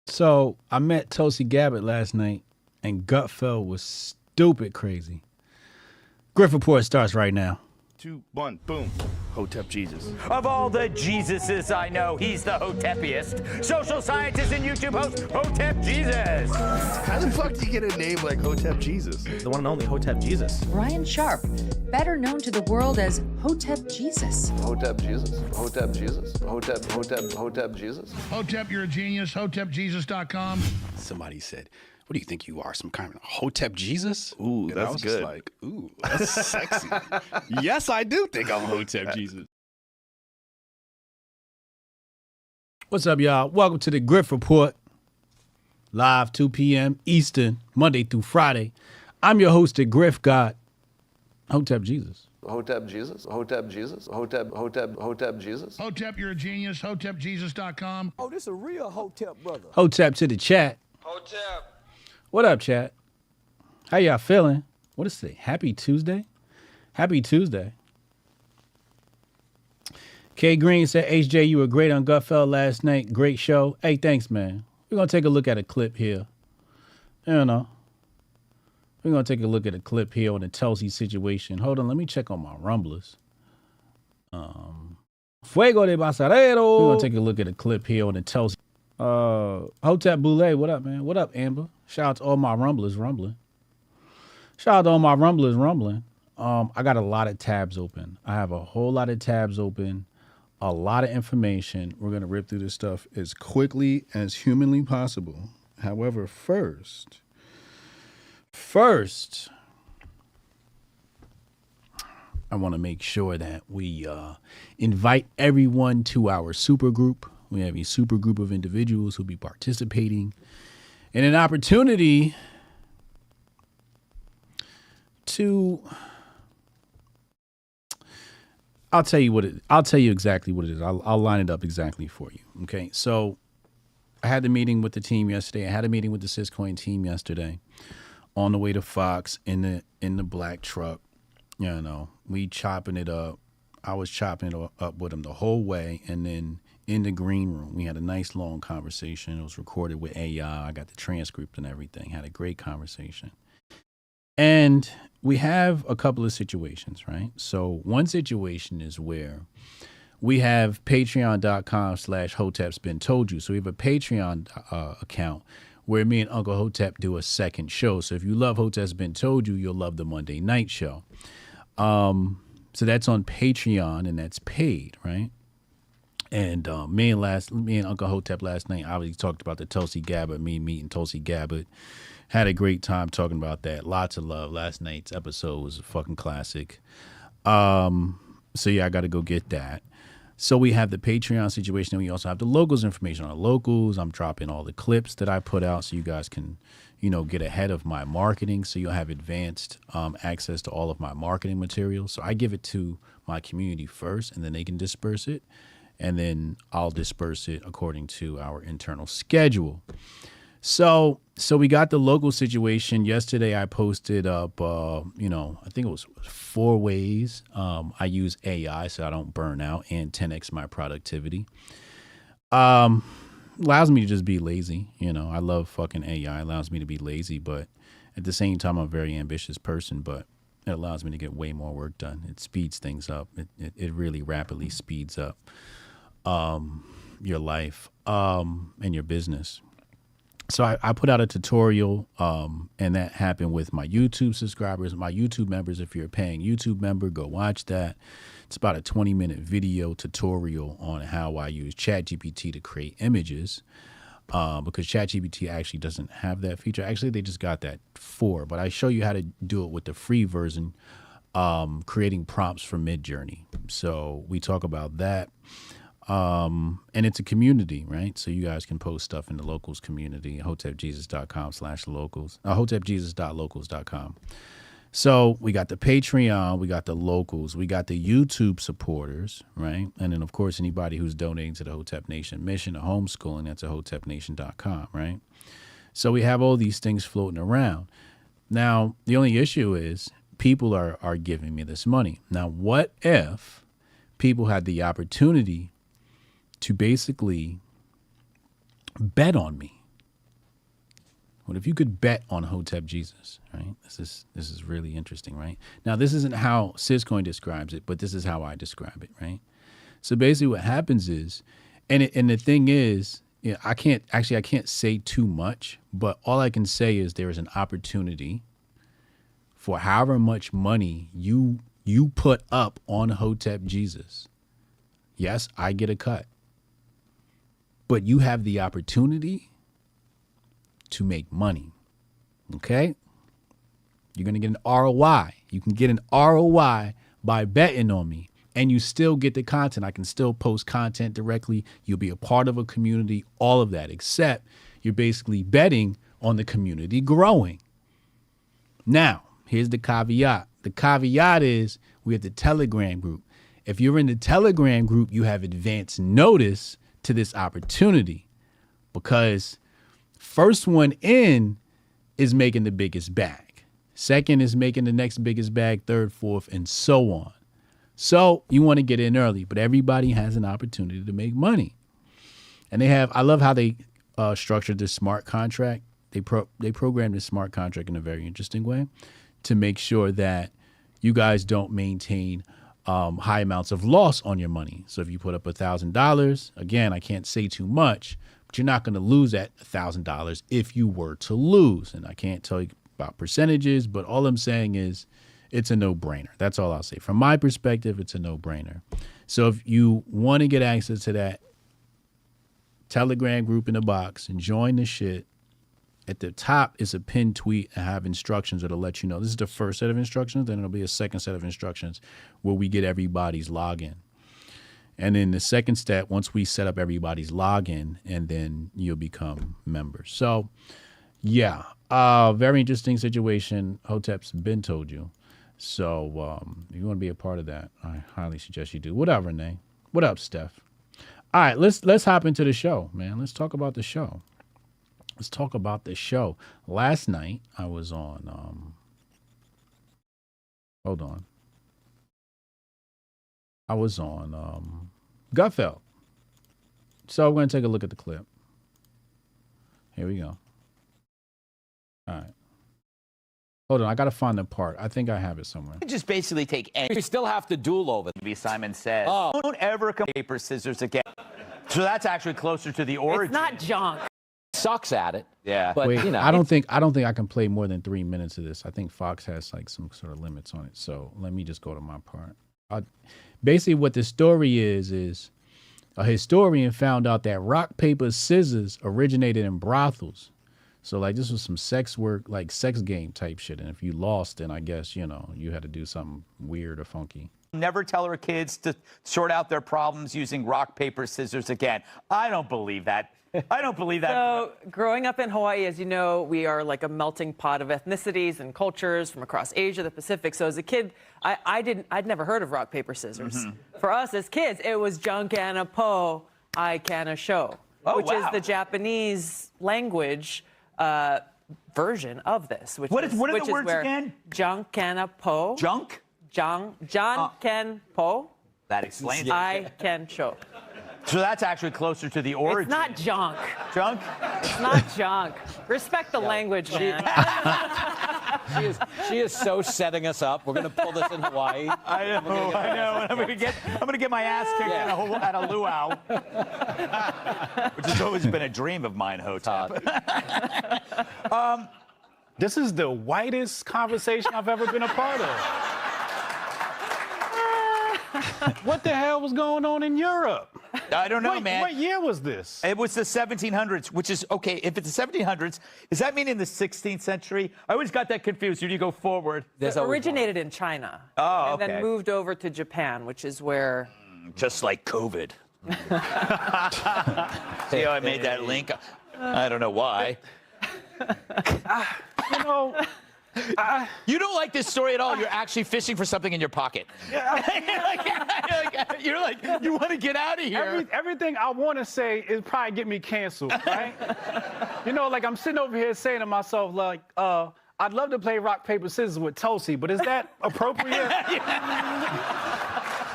So I met Tulsi Gabbard last night, and Gutfeld was stupid crazy. Grift Report starts right now. 2, 1, boom. Hotep Jesus. Of all the Jesuses I know, he's the Hotepiest. Social scientist and YouTube host, Hotep Jesus. How the fuck do you get a name like Hotep Jesus? The one and only Hotep Jesus. Ryan Sharp, better known to the world as Hotep Jesus. Hotep Jesus. Hotep Jesus. Hotep Jesus. Hotep, you're a genius. HotepJesus.com. Somebody said, "What do you think you are? Some kind of Hotep Jesus?" Ooh, and that's I was good. Just like, ooh, that's sexy. Yes, I do think I'm Hotep Jesus. What's up, y'all? Welcome to the Grift Report. Live 2 p.m. Eastern, Monday through Friday. I'm your host, the Grift God, Hotep Jesus. Hotep Jesus. Hotep Jesus. Hotep Jesus. Hotep, you're a genius. HotepJesus.com. Oh, this a real Hotep brother. Hotep to the chat. Hotep. What up, chat? How y'all feeling? What is today? Happy Tuesday? Happy Tuesday. K Green said, HJ, you were great on Gutfeld last night. Great show. Hey, thanks, man. We're going to take a look at a clip here. You know. We're going to take a look at a clip here on the Tulsi situation. Hold on, let me check on my rumblers. Fuego de Basarero. We're going to take a look at a clip here on the Tulsi. Hotep Boulay, what up, man? What up, Amber? Shout out to all my rumblers rumbling. Shout out to all my rumblers rumbling. I got a lot of tabs open. I have a whole lot of tabs open. A lot of information. We're going to rip through this stuff as quickly as humanly possible. However, first, I want to make sure that we invite everyone to our super group. We have a super group of individuals who'll be participating in an opportunity to... I'll tell you exactly what it is. I'll line it up exactly for you. Okay. So I had the meeting with the team yesterday. I had a meeting with the Syscoin team yesterday on the way to Fox in the black truck. You know, we chopping it up. I was chopping it up with them the whole way. And then in the green room, we had a nice long conversation. It was recorded with AI. I got the transcript and everything. Had a great conversation. And we have a couple of situations, right? So one situation is where we have patreon.com/Hotep's Been Told You. So we have a Patreon account where me and Uncle Hotep do a second show. So if you love Hotep's Been Told You, you'll love the Monday night show. So that's on Patreon and that's paid, right? And me and Uncle Hotep last night obviously talked about the Tulsi Gabbard, me meeting Tulsi Gabbard. Had a great time talking about that. Lots of love. Last night's episode was a fucking classic. So yeah, I got to go get that. So we have the Patreon situation, and we also have the locals information on the locals. I'm dropping all the clips that I put out so you guys can, get ahead of my marketing. So you'll have advanced access to all of my marketing materials. So I give it to my community first, and then they can disperse it. And then I'll disperse it according to our internal schedule. So we got the local situation. Yesterday I posted up, I think it was 4 ways I use AI so I don't burn out and 10x my productivity. Allows me to just be lazy. I love fucking AI. Allows me to be lazy, but at the same time, I'm a very ambitious person, but it allows me to get way more work done. It speeds things up. It really rapidly speeds up your life and your business. So I put out a tutorial, and that happened with my YouTube subscribers, my YouTube members. If you're a paying YouTube member, go watch that. It's about a 20-minute video tutorial on how I use ChatGPT to create images, because ChatGPT actually doesn't have that feature. Actually, they just got that but I show you how to do it with the free version, creating prompts for Midjourney. So we talk about that. And it's a community, right? So you guys can post stuff in the locals community, hotepjesus.com/locals, hotepjesus.locals.com. So we got the Patreon, we got the locals, we got the YouTube supporters, right? And then of course, anybody who's donating to the Hotep Nation mission, the homeschooling, that's at hotepnation.com, right? So we have all these things floating around. Now, the only issue is people are giving me this money. Now, what if people had the opportunity to basically bet on me, What if you could bet on Hotep Jesus, right? This is really interesting, right? Now, this isn't how Syscoin describes it, but this is how I describe it, right? So basically what happens is, and the thing is, you know, I can't say too much, but all I can say is there is an opportunity for however much money you put up on Hotep Jesus. Yes, I get a cut. But you have the opportunity to make money. Okay? You're going to get an ROI. You can get an ROI by betting on me. And you still get the content. I can still post content directly. You'll be a part of a community, all of that, except you're basically betting on the community growing. Now, here's the caveat. The caveat is we have the Telegram group. If you're in the Telegram group, you have advance notice to this opportunity because first one in is making the biggest bag. Second is making the next biggest bag, third, fourth, and so on. So you want to get in early, but everybody has an opportunity to make money. And I love how they structured this smart contract. They programmed this smart contract in a very interesting way to make sure that you guys don't maintain high amounts of loss on your money. So if you put up $1,000, again, I can't say too much, but you're not going to lose that $1,000 if you were to lose. And I can't tell you about percentages, but all I'm saying is it's a no-brainer. That's all I'll say. From my perspective, it's a no-brainer. So if you want to get access to that Telegram group in the box and join the shit, at the top is a pinned tweet and have instructions that'll let you know. This is the first set of instructions. Then it'll be a second set of instructions where we get everybody's login. And then the second step, once we set up everybody's login, and then you'll become members. So, yeah, very interesting situation. Hotep's been told you. So if you want to be a part of that, I highly suggest you do. What up, Renee? What up, Steph? All right, let's hop into the show, man. Let's talk about the show. Let's talk about the show. Last night I was on. Hold on. I was on Gutfeld. So we're gonna take a look at the clip. Here we go. All right. Hold on, I gotta find the part. I think I have it somewhere. Just basically take any. You still have to duel over it. Maybe Simon said, don't ever come paper, scissors again. So that's actually closer to the origin. It's not junk. Sucks at it. Yeah. But, wait, you know. I don't think I can play more than 3 minutes of this. I think Fox has like some sort of limits on it. So let me just go to my part. Basically what the story is a historian found out that rock, paper, scissors originated in brothels. So like this was some sex work, like sex game type shit. And if you lost, then I guess, you know, you had to do something weird or funky. Never tell our kids to sort out their problems using rock, paper, scissors again. I don't believe that. I don't believe that. So growing up in Hawaii, as you know, we are like a melting pot of ethnicities and cultures from across Asia, the Pacific. So as a kid, I'd never heard of rock, paper, scissors. Mm-hmm. For us as kids, it was junk and a po, I can a show, which is the Japanese language version of this. What are the words again? Junk and a po. Junk? John can po. That explains it. I can show. So that's actually closer to the origin. It's not junk. Junk? It's not junk. Respect the language, man. She is so setting us up. We're going to pull this in Hawaii. I know. I'm going to get my ass kicked at a luau, which has always been a dream of mine, Hotep. This is the whitest conversation I've ever been a part of. What the hell was going on in Europe? I don't know, man. What year was this? It was the 1700s, which is, okay, if it's the 1700s, does that mean in the 16th century? I always got that confused. When you go forward. It originated in China. Oh, and then moved over to Japan, which is where... Just like COVID. See how I made that link? I don't know why. You know... You don't like this story at all. You're actually fishing for something in your pocket. You're like, you want to get out of here. Everything I want to say is probably get me canceled, right? You know, like I'm sitting over here saying to myself, like, I'd love to play rock, paper, scissors with Tulsi, but is that appropriate?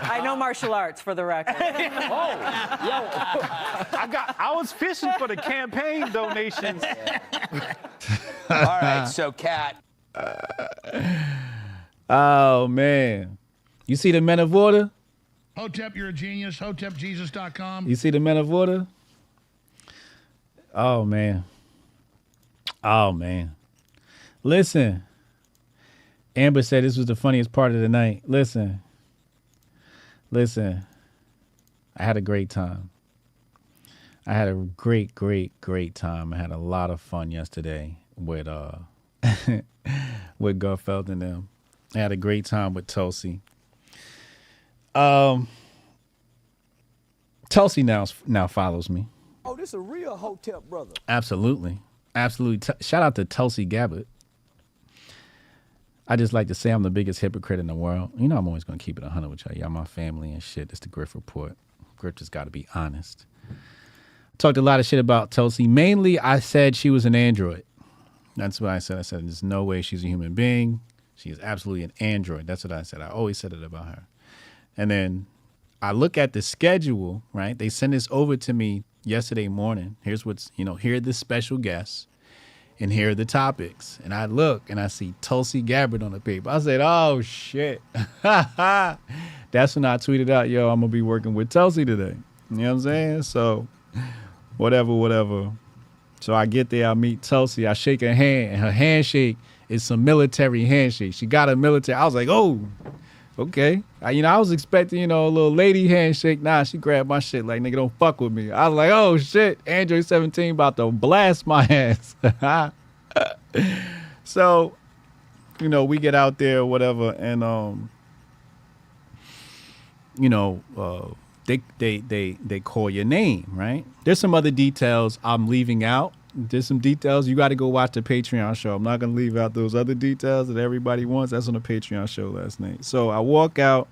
I know martial arts, for the record. I was fishing for the campaign donations. right, so Kat. Oh man, you see the Men of Order? Hotep, you're a genius. HotepJesus.com. You see the Men of Order? Oh man. Oh man. Listen. Amber said this was the funniest part of the night. Listen. I had a great time. I had a great time. I had a lot of fun yesterday with with Gutfeld and them. I had a great time with Tulsi. Tulsi now follows me. Oh, this a real Hotep brother. Absolutely. Shout out to Tulsi Gabbard. I just like to say I'm the biggest hypocrite in the world. You know I'm always going to keep it 100 with y'all. Y'all my family and shit. It's the Grift Report. Grift just got to be honest. Talked a lot of shit about Tulsi. Mainly, I said she was an android. That's what I said. I said there's no way she's a human being. She is absolutely an android. That's what I said. I always said it about her. And then I look at the schedule, right? They sent this over to me yesterday morning. Here's what's, here are the special guests. And here are the topics. And I look and I see Tulsi Gabbard on the paper. I said, oh, shit. That's when I tweeted out, yo, I'm going to be working with Tulsi today. You know what I'm saying? So whatever. So I get there, I meet Tulsi, I shake her hand, and her handshake is some military handshake. She got a military. I was like, oh, okay. I was expecting, a little lady handshake. Nah, she grabbed my shit like, nigga, don't fuck with me. I was like, oh, shit, Android 17 about to blast my ass. So, we get out there or whatever, and, they call your name, right? There's some other details I'm leaving out. There's some details. You got to go watch the Patreon show. I'm not going to leave out those other details that everybody wants. That's on the Patreon show last night. So I walk out.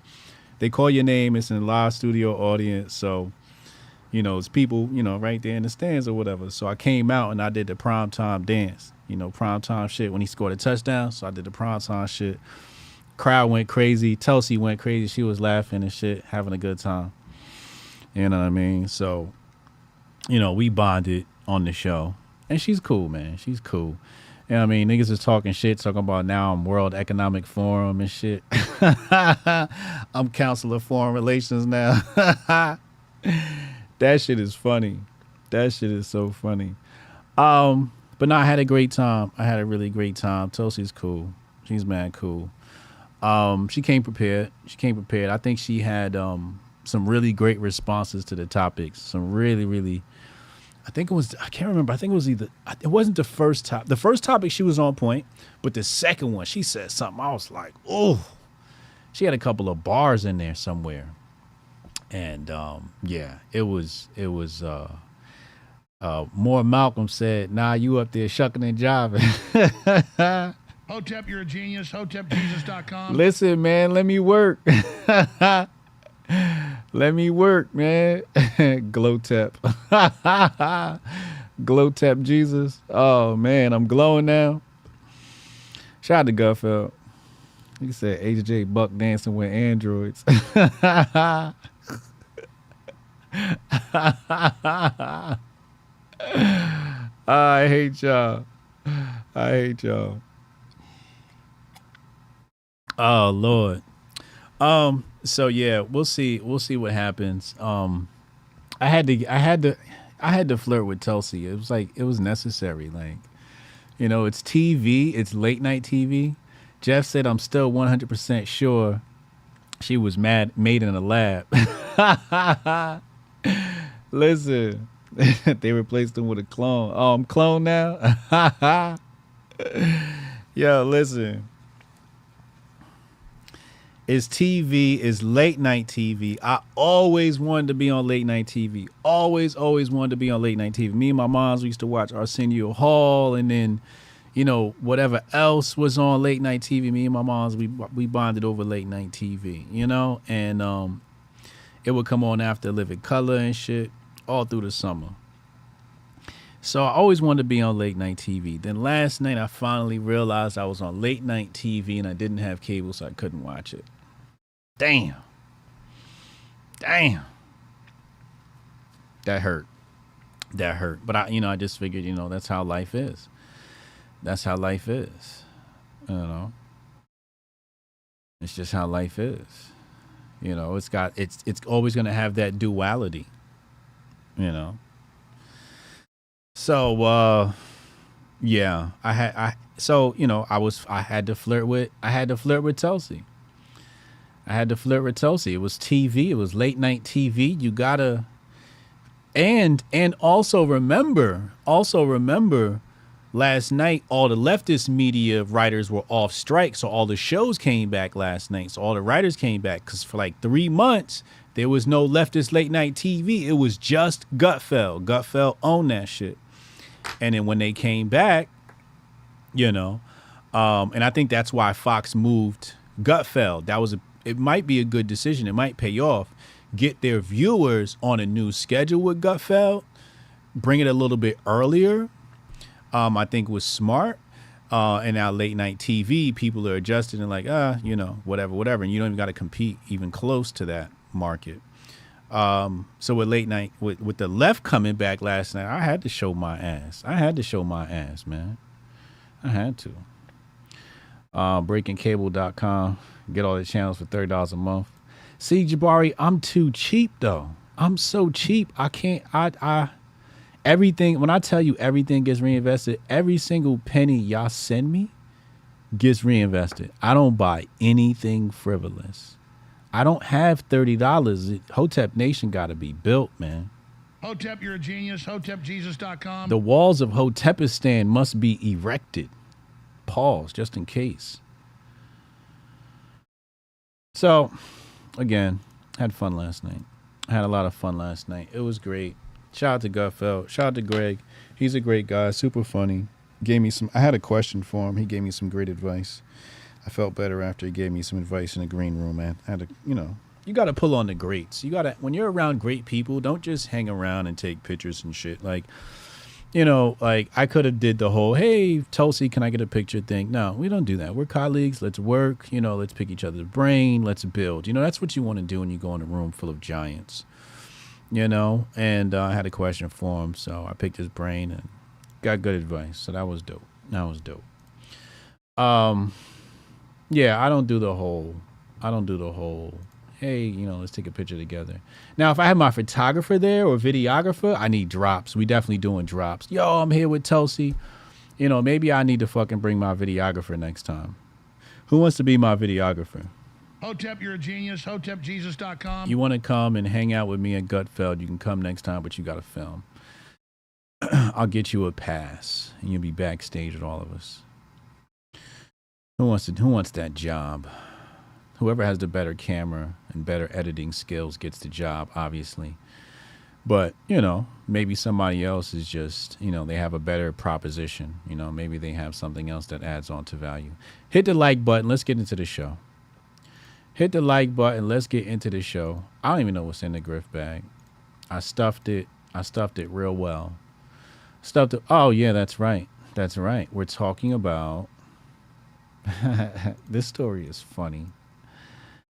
They call your name. It's in a live studio audience. So, it's people, right there in the stands or whatever. So I came out and I did the primetime dance. Primetime shit when he scored a touchdown. So I did the primetime shit. Crowd went crazy. Tulsi went crazy. She was laughing and shit, having a good time. You know what I mean? So, we bonded on the show. And she's cool, man. She's cool. You know what I mean? Niggas is talking shit, talking about now I'm World Economic Forum and shit. I'm Counselor of Foreign Relations now. That shit is funny. That shit is so funny. But no, I had a great time. I had a really great time. Tulsi's cool. She's mad cool. She came prepared. I think she had some really great responses to the topics. Some really, I can't remember. I think it was it wasn't the first topic. The first topic she was on point, but the second one, she said something. I was like, oh, she had a couple of bars in there somewhere. And it was more Malcolm said, nah, you up there shucking and jiving. Hotep, you're a genius. HotepJesus.com. Listen, man, let me work. Let me work, man. Glowtep. Glowtep Jesus. Oh, man, I'm glowing now. Shout out to Gutfeld. He said HJ Buck dancing with androids. I hate y'all. Oh, Lord. So yeah, we'll see what happens. I had to flirt with Tulsi. It was like, it was necessary. Like, it's TV, it's late night TV. Jeff said, I'm still 100% sure she was made in a lab. Listen, they replaced him with a clone. Oh, I'm clone now? Yo, listen. It's TV, it's late night TV. I always wanted to be on late night TV. Always wanted to be on late night TV. Me and my moms, we used to watch Arsenio Hall, and then, whatever else was on late night TV. Me and my moms, we bonded over late night TV, and it would come on after Living Color and shit all through the summer. So I always wanted to be on late night TV. Then last night I finally realized I was on late night TV and I didn't have cable, so I couldn't watch it. Damn. That hurt. But I just figured, that's how life is. That's how life is. You know, it's just how life is. You know, it's always going to have that duality. You know. So yeah, I had to flirt with Tulsi. I had to flirt with Tulsi. It was TV. It was late night TV. You gotta, and also remember, last night all the leftist media writers were off strike, so all the shows came back last night. So all the writers came back because for like 3 months there was no leftist late night TV. It was just Gutfeld. Gutfeld owned that shit. And then when they came back, you know, and I think that's why Fox moved Gutfeld. It might be a good decision. It might pay off. Get their viewers on a new schedule with Gutfeld. Bring it a little bit earlier. I think was smart. And now late night TV, people are adjusting and like, you know, whatever. And you don't even got to compete even close to that market. So with late night, with the left coming back last night, I had to show my ass. Man. I had to. Breakingcable.com. Get all the channels for $30 a month. See, Jabari, I'm too cheap though. I'm so cheap. I can't. Everything. When I tell you everything gets reinvested, every single penny y'all send me gets reinvested. I don't buy anything frivolous. I don't have $30. Hotep Nation got to be built, man. Hotep, you're a genius. HotepJesus.com. The walls of Hotepistan must be erected. Pause, just in case. So, again, had fun last night. I had a lot of fun last night. It was great. Shout out to Gutfeld. Shout out to Greg. He's a great guy. Super funny. I had a question for him. He gave me some great advice. I felt better after he gave me some advice in the green room, man. I had to, you know, you got to pull on the greats. When you're around great people, don't just hang around and take pictures and shit. Like, you know, like I could have did the whole, hey, Tulsi, can I get a picture thing? No, we don't do that. We're colleagues. Let's work. You know, let's pick each other's brain. Let's build. You know, that's what you want to do when you go in a room full of giants. You know, and I had a question for him, so I picked his brain and got good advice. So that was dope. Yeah, I don't do the whole, hey, you know, let's take a picture together. Now, if I have my photographer there or videographer, I need drops. We definitely doing drops. Yo, I'm here with Tulsi. You know, maybe I need to fucking bring my videographer next time. Who wants to be my videographer? Hotep, you're a genius. HotepJesus.com. You want to come and hang out with me at Gutfeld, you can come next time, but you got to film. I'll get you a pass, and you'll be backstage with all of us. Who wants that job? Whoever has the better camera and better editing skills gets the job, obviously. But, you know, maybe somebody else is just, you know, they have a better proposition. You know, maybe they have something else that adds on to value. Hit the like button. Let's get into the show. Hit the like button. Let's get into the show. I don't even know what's in the Grift bag. I stuffed it real well. Oh, yeah, that's right. We're talking about... This story is funny.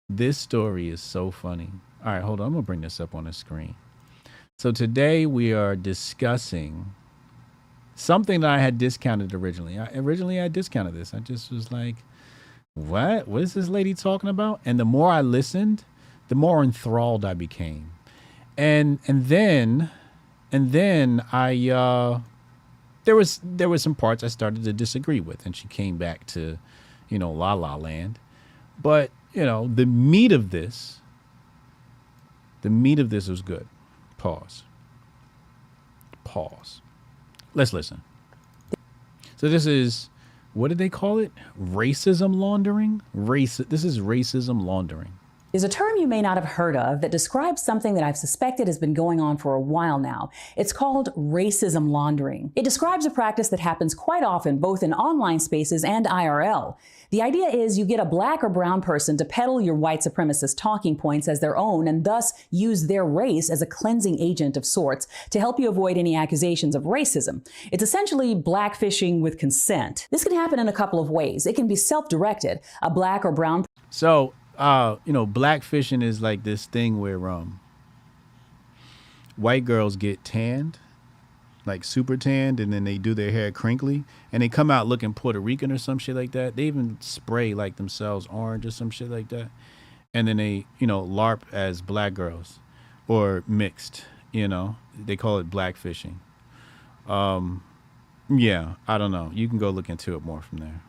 This story is so funny. All right, hold on. I'm going to bring this up on the screen. So today we are discussing something that I had discounted originally. Originally I discounted this. I just was like, what? What is this lady talking about? And the more I listened, the more enthralled I became. And then I there was some parts I started to disagree with, and she came back to, you know, La La Land. But, you know, the meat of this was good. Pause. Let's listen. So this is, what did they call it? Racism laundering? This is racism laundering. Is a term you may not have heard of that describes something that I've suspected has been going on for a while now. It's called racism laundering. It describes a practice that happens quite often, both in online spaces and IRL. The idea is you get a black or brown person to peddle your white supremacist talking points as their own and thus use their race as a cleansing agent of sorts to help you avoid any accusations of racism. It's essentially blackfishing with consent. This can happen in a couple of ways. It can be self-directed. A black or brown... So, you know, blackfishing is like this thing where white girls get tanned like super tanned, and then they do their hair crinkly, and they come out looking Puerto Rican or some shit like that. They even spray like themselves orange or some shit like that, and then they, you know, LARP as black girls or mixed. You know, they call it blackfishing. Yeah, I don't know. You can go look into it more from there.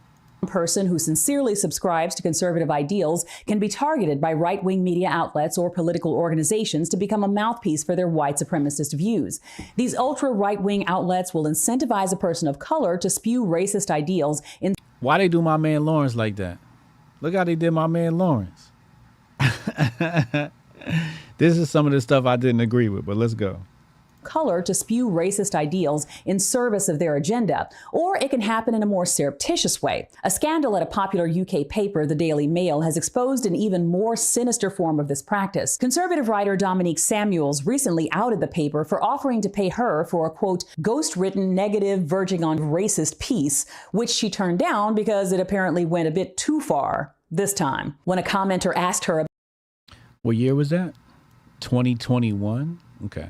Person who sincerely subscribes to conservative ideals can be targeted by right-wing media outlets or political organizations to become a mouthpiece for their white supremacist views. These ultra-right-wing outlets will incentivize a person of color to spew racist ideals in— Why they do my man Lawrence like that? Look how they did my man Lawrence. This is some of the stuff I didn't agree with, but let's go. Color to spew racist ideals in service of their agenda, or it can happen in a more surreptitious way. A scandal at a popular UK paper, the Daily Mail, has exposed an even more sinister form of this practice. Conservative writer Dominique Samuels recently outed the paper for offering to pay her for a, quote, ghost-written, negative, verging on racist piece, which she turned down because it apparently went a bit too far this time. When a commenter asked her— What year was that? 2021? Okay.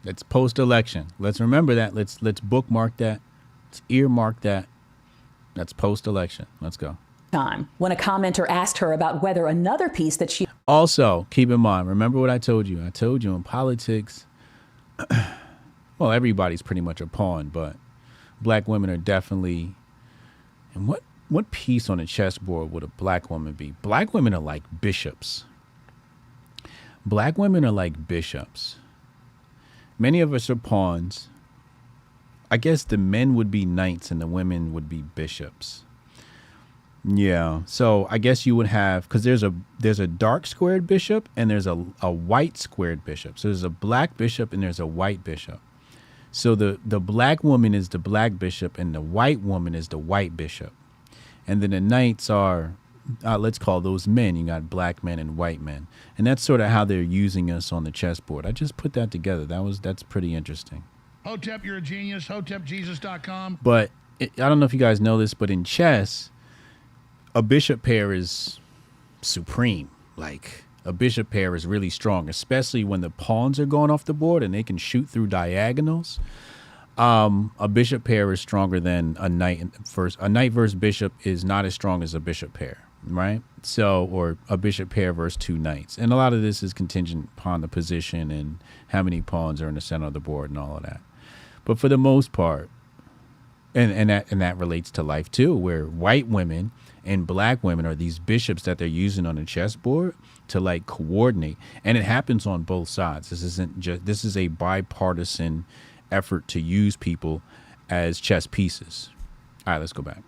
It's post-election. Let's remember that. Let's bookmark that. Let's earmark that. That's post-election. Let's go. When a commenter asked her about whether another piece that she— Also, keep in mind, remember what I told you. I told you in politics, well, everybody's pretty much a pawn, but black women are definitely— and what piece on a chessboard would a black woman be? Black women are like bishops. Black women are like bishops. Many of us are pawns. I guess the men would be knights and the women would be bishops. Yeah. So I guess you would have, because there's a dark squared bishop and there's a white squared bishop. So there's a black bishop and there's a white bishop. So the black woman is the black bishop and the white woman is the white bishop. And then the knights are, let's call those men. You got black men and white men. And that's sort of how they're using us on the chessboard. I just put that together. That's pretty interesting. Hotep, you're a genius. HotepJesus.com. But I don't know if you guys know this, but in chess, a bishop pair is supreme. Like, a bishop pair is really strong, especially when the pawns are going off the board and they can shoot through diagonals. A bishop pair is stronger than a knight first. A knight versus bishop is not as strong as a bishop pair, right? So, or a bishop pair versus two knights. And a lot of this is contingent upon the position and how many pawns are in the center of the board and all of that. But for the most part, and that relates to life too, where white women and black women are these bishops that they're using on the chessboard to like coordinate. And it happens on both sides. This is a bipartisan effort to use people as chess pieces. All right, let's go back.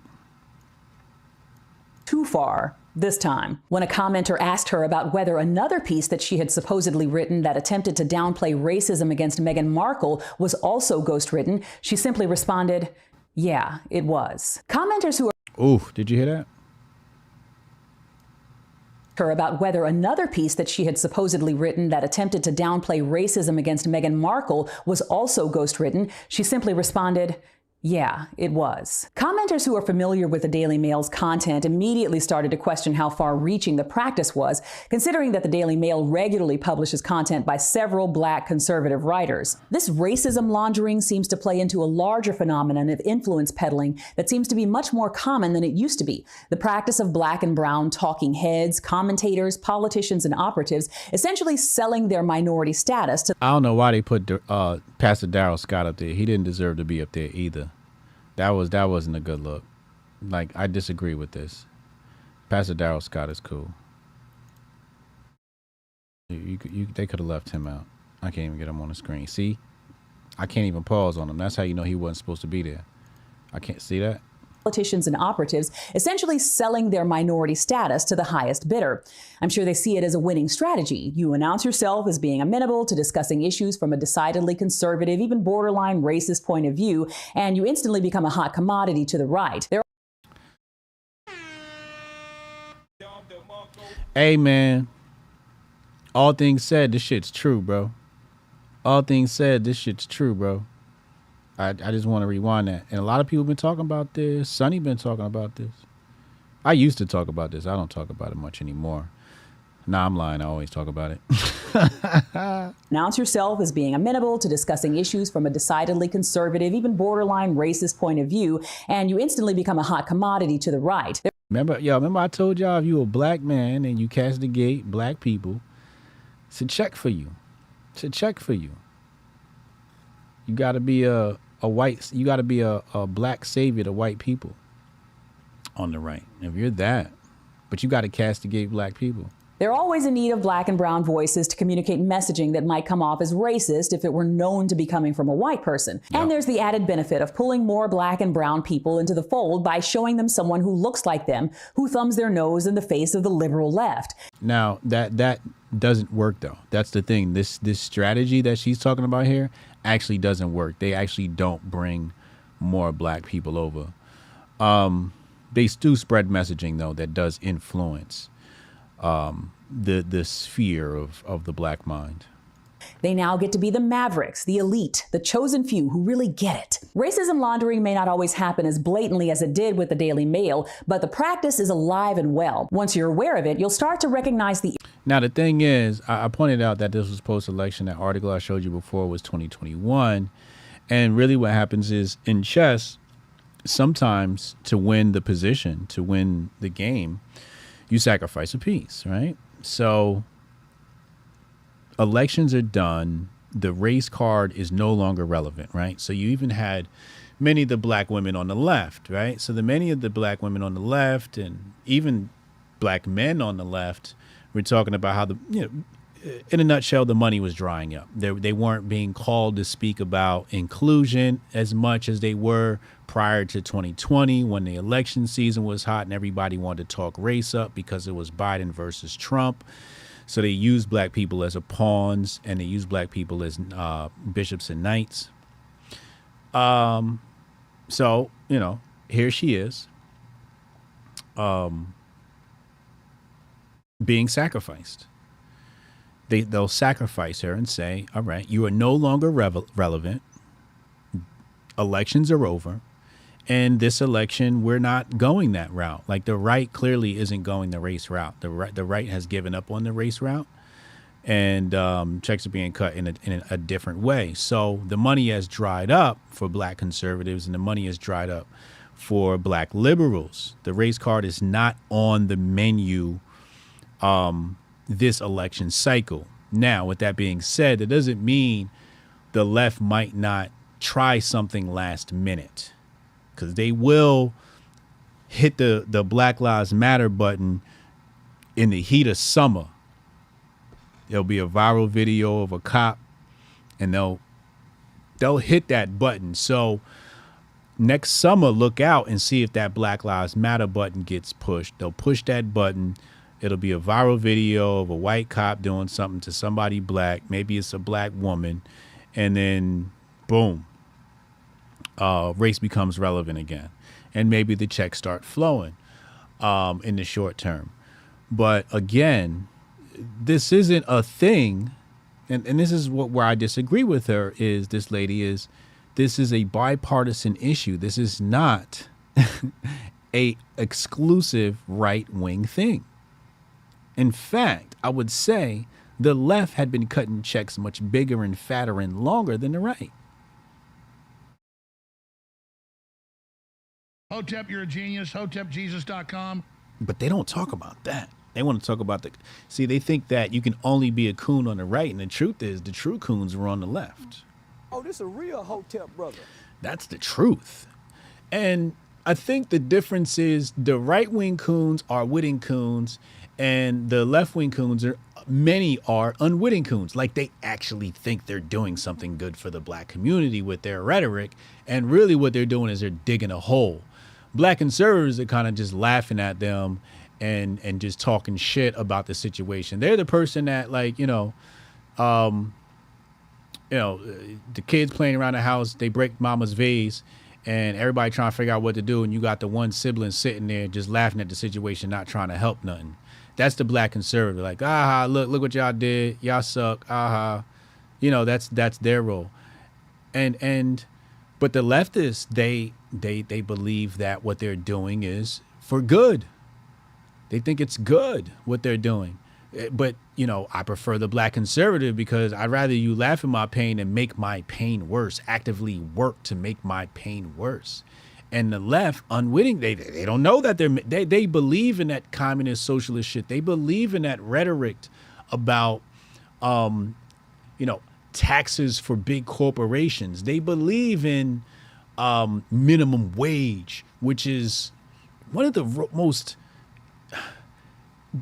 Too far this time. When a commenter asked her about whether another piece that she had supposedly written that attempted to downplay racism against Meghan Markle was also ghost-written, she simply responded, yeah, it was. Commenters who are— Ooh, did you hear that? Her about whether another piece that she had supposedly written that attempted to downplay racism against Meghan Markle was also ghost-written, she simply responded, yeah, it was. Commenters who are familiar with the Daily Mail's content immediately started to question how far-reaching the practice was, considering that the Daily Mail regularly publishes content by several black conservative writers. This racism laundering seems to play into a larger phenomenon of influence peddling that seems to be much more common than it used to be. The practice of black and brown talking heads, commentators, politicians, and operatives essentially selling their minority status to— I don't know why they put Pastor Darrell Scott up there. He didn't deserve to be up there either. That wasn't a good look. Like, I disagree with this. Pastor Darrell Scott is cool. They could have left him out. I can't even get him on the screen. See? I can't even pause on him. That's how you know he wasn't supposed to be there. I can't see that. Politicians and operatives essentially selling their minority status to the highest bidder. I'm sure they see it as a winning strategy. You announce yourself as being amenable to discussing issues from a decidedly conservative, even borderline racist point of view, and you instantly become a hot commodity to the right. Hey, man. All things said, this shit's true, bro. All things said, this shit's true, bro. I just want to rewind that. And a lot of people been talking about this. Sonny been talking about this. I used to talk about this. I don't talk about it much anymore. Nah, I'm lying. I always talk about it. Announce yourself as being amenable to discussing issues from a decidedly conservative, even borderline racist point of view, and you instantly become a hot commodity to the right. Remember I told y'all if you a black man and you castigate black people, it's a check for you. It's a check for you. You got to be a black savior to white people on the right. If you're that, but you got to castigate black people. They're always in need of black and brown voices to communicate messaging that might come off as racist if it were known to be coming from a white person. Yep. And there's the added benefit of pulling more black and brown people into the fold by showing them someone who looks like them, who thumbs their nose in the face of the liberal left. Now, that doesn't work, though. That's the thing. This strategy that she's talking about here actually doesn't work. They actually don't bring more black people over. They do spread messaging, though, that does influence the sphere of the black mind. They now get to be the mavericks, the elite, the chosen few who really get it. Racism laundering may not always happen as blatantly as it did with the Daily Mail, but the practice is alive and well. Once you're aware of it, you'll start to recognize the... Now, the thing is, I pointed out that this was post-election. That article I showed you before was 2021. And really what happens is in chess, sometimes to win the position, to win the game, you sacrifice a piece, right? So elections are done. The race card is no longer relevant, right? So you even had many of the black women on the left, right? So many of the black women on the left and even black men on the left were talking about how in a nutshell, the money was drying up. They weren't being called to speak about inclusion as much as they were prior to 2020 when the election season was hot and everybody wanted to talk race up because it was Biden versus Trump. So they used black people as pawns and they used black people as bishops and knights. So, here she is being sacrificed. They'll sacrifice her and say, all right, you are no longer relevant. Elections are over. And this election, we're not going that route. Like the right clearly isn't going the race route. The right has given up on the race route, and checks are being cut in a different way. So the money has dried up for black conservatives, and the money has dried up for black liberals. The race card is not on the menu this election cycle. Now, with that being said, it doesn't mean the left might not try something last minute, because they will hit the Black Lives Matter button in the heat of summer. There'll be a viral video of a cop, and they'll hit that button. So next summer, look out and see if that Black Lives Matter button gets pushed. They'll push that button. It'll be a viral video of a white cop doing something to somebody black. Maybe it's a black woman. And then, boom, race becomes relevant again. And maybe the checks start flowing in the short term. But again, this isn't a thing. And this is where I disagree with her, is this is a bipartisan issue. This is not a exclusive right-wing thing. In fact, I would say the left had been cutting checks much bigger and fatter and longer than the right. Hotep, you're a genius. HotepJesus.com. But they don't talk about that. They want to talk about they think that you can only be a coon on the right. And the truth is the true coons are on the left. Oh, this a real Hotep brother. That's the truth. And I think the difference is the right-wing coons are witting coons, and the left-wing coons many are unwitting coons. Like they actually think they're doing something good for the black community with their rhetoric. And really what they're doing is they're digging a hole. Black conservatives are kind of just laughing at them and just talking shit about the situation. They're the person that the kids playing around the house, they break mama's vase, and everybody trying to figure out what to do. And you got the one sibling sitting there just laughing at the situation, not trying to help nothing. That's the black conservative. Like, look what y'all did. Y'all suck. That's their role. But the leftists, they believe that what they're doing is for good. They think it's good what they're doing. But, you know, I prefer the black conservative because I'd rather you laugh at my pain and make my pain worse, actively work to make my pain worse. And the left, unwitting, they don't know that they believe in that communist socialist shit. They believe in that rhetoric about, you know, taxes for big corporations. They believe in minimum wage, which is one of the most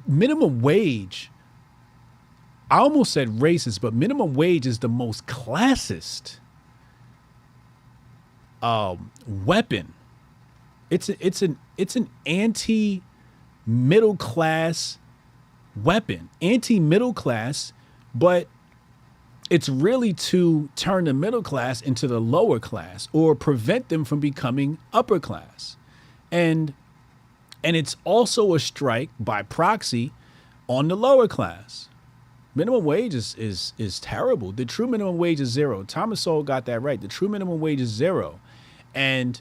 minimum wage. I almost said racist, but minimum wage is the most classist weapon. It's an anti-middle class weapon, anti-middle class, but it's really to turn the middle class into the lower class or prevent them from becoming upper class. And it's also a strike by proxy on the lower class. Minimum wage is terrible. The true minimum wage is zero. Thomas Sowell got that right. The true minimum wage is zero. And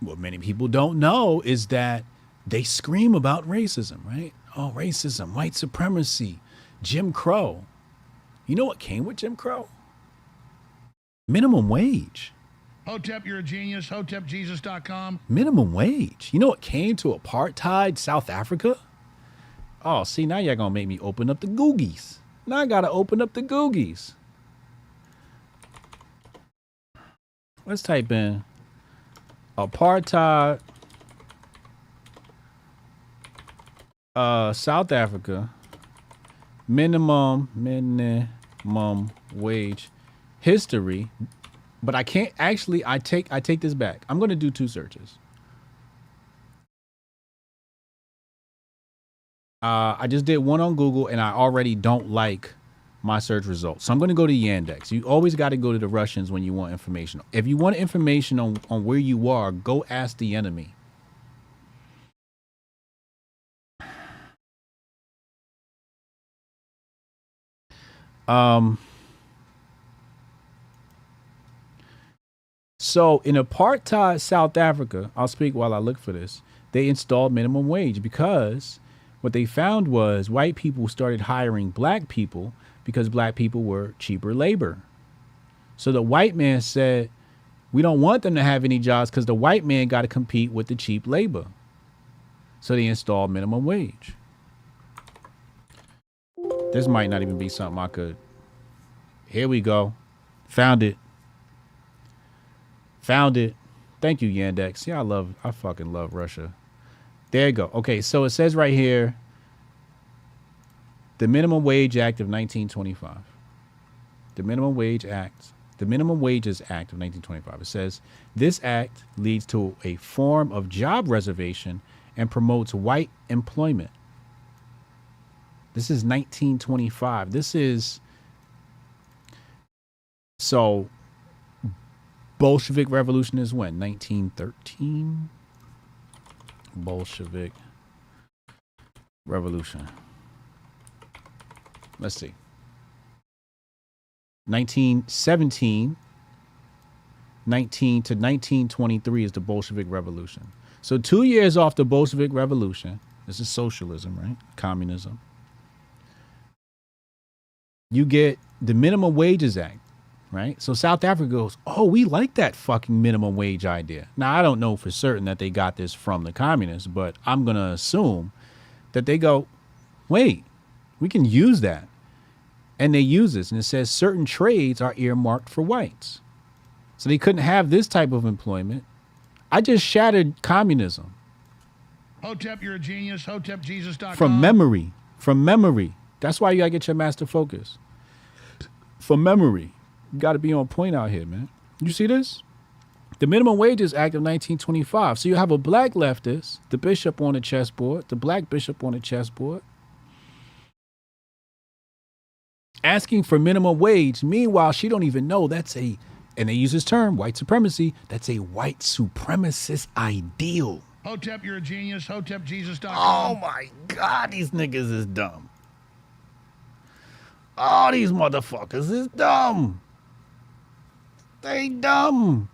what many people don't know is that they scream about racism, right? Oh, racism, white supremacy, Jim Crow. You know what came with Jim Crow? Minimum wage. Hotep, you're a genius. HotepJesus.com. Minimum wage. You know what came to apartheid South Africa? Oh, see, now y'all gonna make me open up the Googies. Now I gotta open up the Googies. Let's type in apartheid South Africa minimum wage history. But I can't actually, I take this back. I'm gonna do two searches. I just did one on Google and I already don't like my search results. So I'm going to go to Yandex. You always got to go to the Russians when you want information. If you want information on where you are, go ask the enemy. So in apartheid South Africa, I'll speak while I look for this, they installed minimum wage because what they found was white people started hiring black people because black people were cheaper labor. So the white man said, we don't want them to have any jobs because the white man got to compete with the cheap labor. So they installed minimum wage. This might not even be something I could. Here we go. Found it. Found it. Thank you, Yandex. Yeah, I fucking love Russia. There you go. Okay, so it says right here, the Minimum Wage Act of 1925. The Minimum Wage Act. The Minimum Wages Act of 1925. It says, this act leads to a form of job reservation and promotes white employment. This is 1925. This is, so Bolshevik Revolution is when? 1913? Bolshevik Revolution. Let's see. 1917, 19 to 1923 is the Bolshevik Revolution. So 2 years off the Bolshevik Revolution, this is socialism, right? Communism. You get the Minimum Wages Act, right? So South Africa goes, oh, we like that fucking minimum wage idea. Now, I don't know for certain that they got this from the communists, but I'm going to assume that they go, wait, we can use that. And they use this, and it says certain trades are earmarked for whites. So they couldn't have this type of employment. I just shattered communism. Hotep, you're a genius. HotepJesus.com. From memory. From memory. That's why you gotta get your master focus. From memory. You gotta be on point out here, man. You see this? The Minimum Wages Act of 1925. So you have a black leftist, the bishop on the chessboard, the black bishop on the chessboard, asking for minimum wage. Meanwhile, she don't even know that's a, and they use this term, white supremacy, that's a white supremacist ideal. Hotep, you're a genius. HotepJesus.com. Oh my God, these niggas is dumb. Oh, these motherfuckers is dumb. They dumb.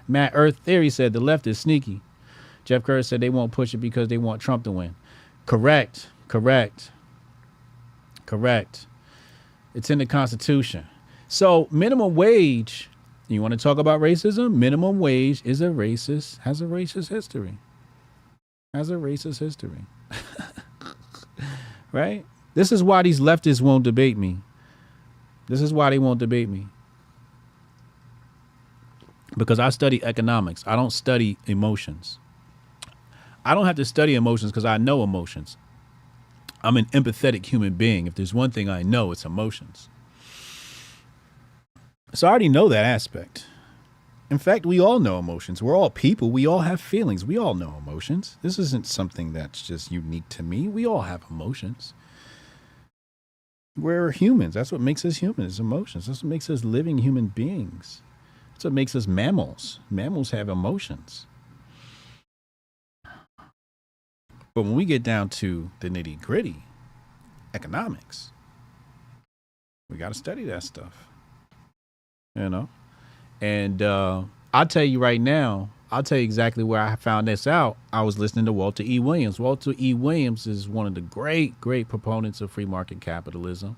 Matt Earth Theory said the left is sneaky. Jeff Kerr said they won't push it because they want Trump to win. Correct. Correct. Correct. It's in the Constitution. So minimum wage, you want to talk about racism? Minimum wage is a racist, has a racist history. Has a racist history. Right? This is why these leftists won't debate me. This is why they won't debate me. Because I study economics. I don't study emotions. I don't have to study emotions because I know emotions. I'm an empathetic human being. If there's one thing I know, it's emotions. So I already know that aspect. In fact, we all know emotions. We're all people. We all have feelings. We all know emotions. This isn't something that's just unique to me. We all have emotions. We're humans. That's what makes us humans, emotions. That's what makes us living human beings. That's what makes us mammals. Mammals have emotions. But when we get down to the nitty gritty, economics, we got to study that stuff, you know? And I'll tell you right now, I'll tell you exactly where I found this out. I was listening to Walter E. Williams. Walter E. Williams is one of the great proponents of free market capitalism.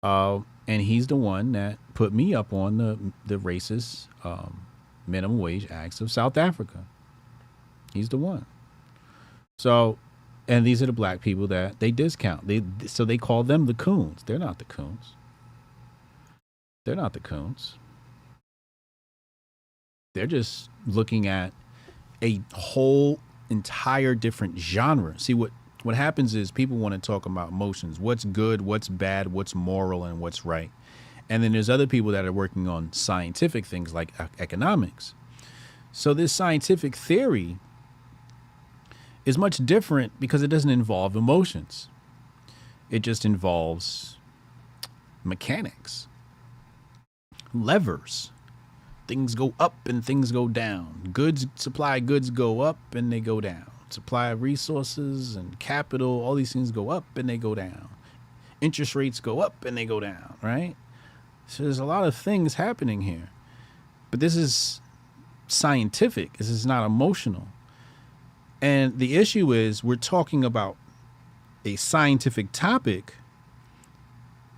And he's the one that put me up on the racist minimum wage acts of South Africa. He's the one. So, and these are the black people that they discount. So they call them the coons. They're not the coons. They're not the coons. They're just looking at a whole entire different genre. See, what happens is people want to talk about emotions. What's good, what's bad, what's moral, and what's right. And then there's other people that are working on scientific things like economics. So this scientific theory is much different because it doesn't involve emotions. It just involves mechanics, levers. Things go up and things go down. Supply goods go up and they go down. Supply of resources and capital, all these things go up and they go down. Interest rates go up and they go down, right? So there's a lot of things happening here. But this is scientific. This is not emotional. And the issue is we're talking about a scientific topic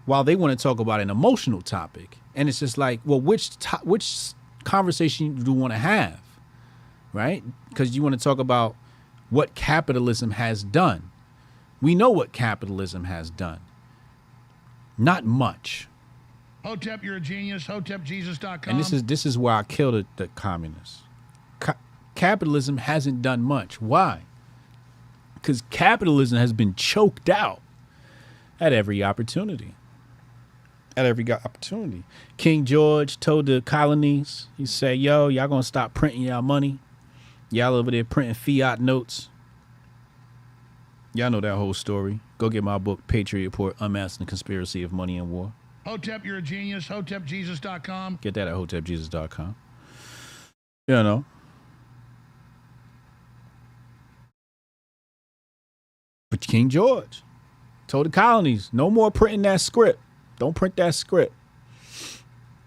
while they want to talk about an emotional topic. And it's just like, well, which conversation do you want to have, right? Because you want to talk about what capitalism has done. We know what capitalism has done. Not much. Hotep, you're a genius. HotepJesus.com. And this is why I killed the communists. Capitalism hasn't done much. Why? Because capitalism has been choked out at every opportunity. At every opportunity. King George told the colonies, he said, yo, y'all gonna stop printing y'all money. Y'all over there printing fiat notes. Y'all know that whole story. Go get my book, Patriot Report, Unmasking the Conspiracy of Money and War. Hotep, you're a genius. HotepJesus.com. Get that at HotepJesus.com. You know. But King George told the colonies, no more printing that script. Don't print that script.